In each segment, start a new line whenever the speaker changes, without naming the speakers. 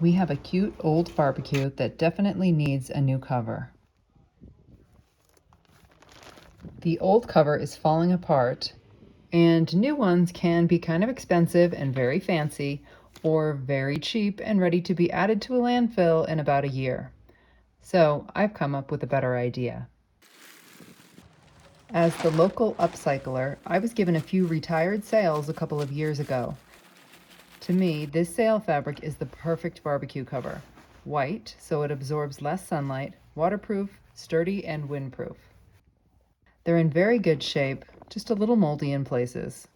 We have a cute old barbecue that definitely needs a new cover. The old cover is falling apart, and new ones can be kind of expensive and very fancy, or very cheap and ready to be added to a landfill in about a year. So I've come up with a better idea. As the local upcycler, I was given a few retired sails a couple of years ago. To me, this sail fabric is the perfect barbecue cover. White, so it absorbs less sunlight, waterproof, sturdy, and windproof. They're in very good shape, just a little moldy in places.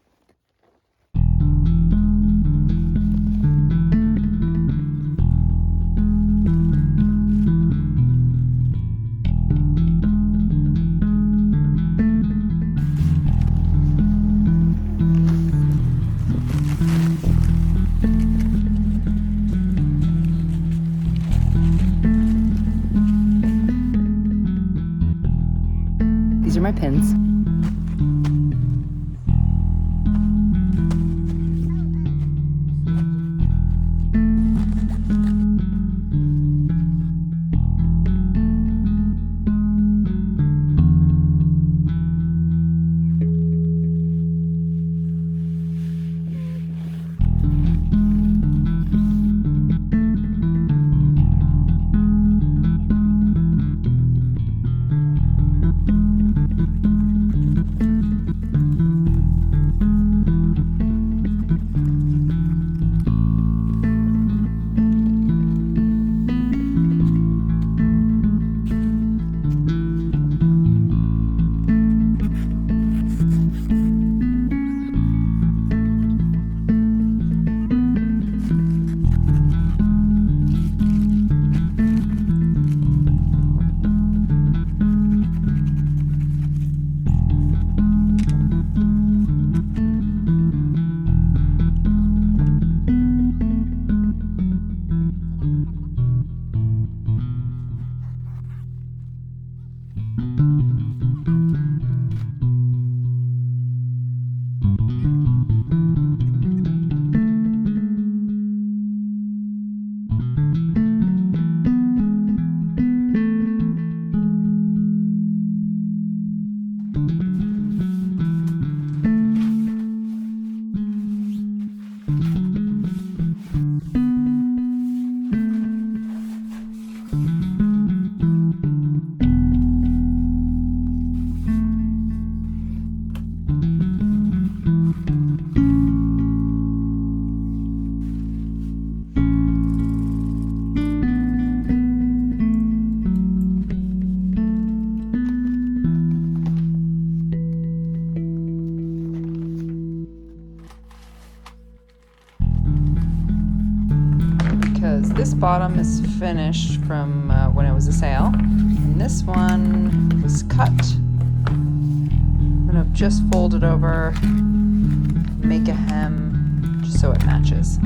These are my pins. Because this bottom is finished from when it was a sail, and this one was cut. I'm gonna just fold it over, make a hem just so it matches.